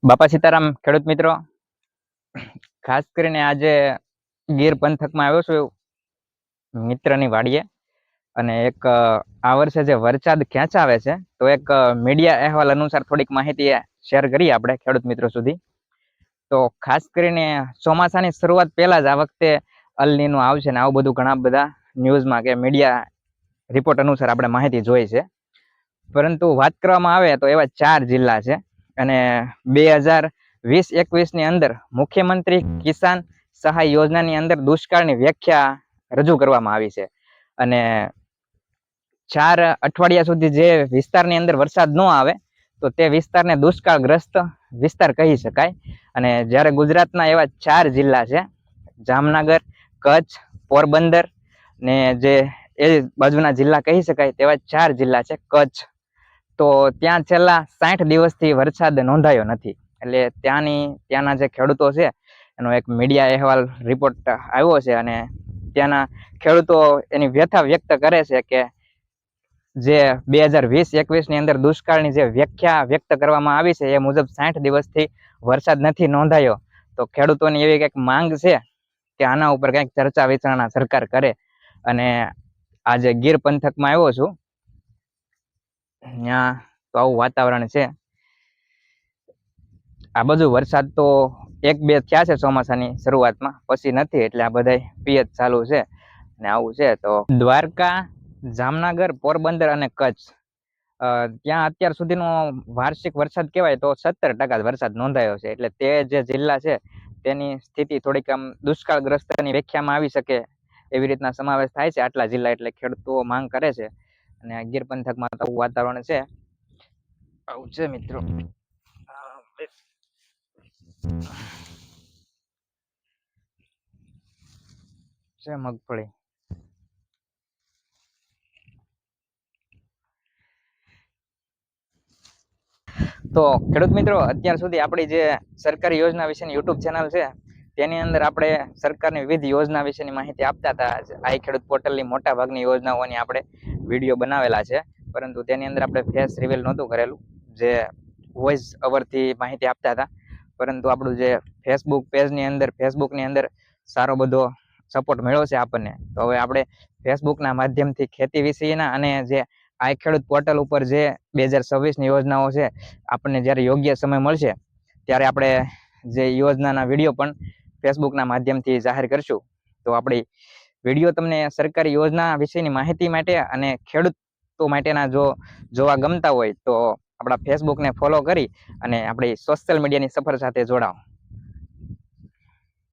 બાપા સીતારામ ખેડૂત મિત્રો, ખાસ કરીને આજે ગીર પંથકમાં આવ્યો છું મિત્રની વાડીએ. અને એક આ વર્ષે જે વરસાદ ખેંચાવે છે તો એક મીડિયા અહેવાલ અનુસાર થોડીક માહિતી શેર કરીએ આપણે ખેડૂત મિત્રો સુધી. તો ખાસ કરીને ચોમાસાની શરૂઆત પહેલા જ આ વખતે અલ નીનો આવશે ને આવું બધું ઘણા બધા ન્યૂઝમાં કે મીડિયા રિપોર્ટ અનુસાર આપણે માહિતી જોઈ છે. પરંતુ વાત કરવામાં આવે તો એવા 4 જિલ્લા છે અને 2020-21 ની અંદર મુખ્યમંત્રી કિસાન સહાય યોજનાની અંદર દુષ્કાળની વ્યાખ્યા રજૂ કરવામાં આવી છે. અને 4 અઠવાડિયા સુધી જે વિસ્તારની અંદર વરસાદ ન આવે તો તે વિસ્તારને દુષ્કાળગ્રસ્ત વિસ્તાર કહી શકાય. અને જ્યારે ગુજરાતના એવા 4 જિલ્લા છે, જામનગર, કચ્છ, પોરબંદર ને જે એ બાજુના જિલ્લા કહી શકાય તેવા 4 જિલ્લા છે. કચ્છ તો ત્યાં છેલ્લા 60 દિવસથી વરસાદ નોંધાયો નથી. એટલે ત્યાંના જે ખેડૂતો છે એનો એક મીડિયા અહેવાલ રિપોર્ટ આવ્યો છે અને ત્યાંના ખેડૂતો એની વ્યથા વ્યક્ત કરે છે કે જે 2020-21 ની અંદર દુષ્કાળની જે વ્યાખ્યા વ્યક્ત કરવામાં આવી છે એ મુજબ 60 દિવસથી વરસાદ નથી નોંધાયો. તો ખેડૂતોની એવી કંઈક માંગ છે કે આના ઉપર કંઈક ચર્ચા વિચારણા સરકાર કરે. અને આજે ગીર પંથકમાં આવ્યો છું, ત્યાં તો આવું વાતાવરણ છે. આ બધું વરસાદ તો 1-2 થયા છે ચોમાસાની શરૂઆતમાં, પછી નથી. એટલે આ બધા પિયત ચાલુ છે ને આવું છે. તો દ્વારકા, જામનગર, પોરબંદર અને કચ્છ ત્યાં અત્યાર સુધીનો વાર્ષિક વરસાદ કહેવાય તો 17% વરસાદ નોંધાયો છે. એટલે તે જે જિલ્લા છે તેની સ્થિતિ થોડીક આમ દુષ્કાળગ્રસ્તની વ્યાખ્યામાં આવી શકે એવી રીતના સમાવેશ થાય છે આટલા જિલ્લા. એટલે ખેડૂતો માંગ કરે છે. અને ગીર પંથકમાં તો વાતાવરણ છે આવું છે મિત્રો. છે મગફળી. તો ખેડૂત મિત્રો, અત્યાર સુધી આપણી જે સરકારી યોજના વિશેની યુટ્યુબ ચેનલ છે તેની અંદર આપણે સરકારની વિવિધ યોજના વિશેની માહિતી આપતા હતા. આઈ ખેડૂત પોર્ટલની મોટા ભાગની યોજનાઓની આપણે વિડીયો બનાવેલા છે, પરંતુ તેની અંદર આપણે ફેસ રિવીલ નહોતું કરેલું, જે વોઇસ ઓવરથી માહિતી આપતા હતા. પરંતુ આપણું જે ફેસબુકની અંદર સારો બધો સપોર્ટ મળ્યો છે આપણને. તો હવે આપણે ફેસબુકના માધ્યમથી ખેતી વિશેના અને જે આઈ ખેડૂત પોર્ટલ ઉપર જે 2026ની યોજનાઓ છે આપણને જ્યારે યોગ્ય સમય મળશે ત્યારે આપણે જે યોજનાના વિડીયો પણ ફેસબુકના માધ્યમથી જાહેર કરશું. તો આપણી વિડીયો તમને સરકારી યોજના વિશેની માહિતી માટે અને ખેડૂતો માટેના જો જોવા ગમતા હોય તો આપણા ફેસબુકને ફોલો કરી અને આપણી સોશિયલ મીડિયાની સફર સાથે જોડાઓ.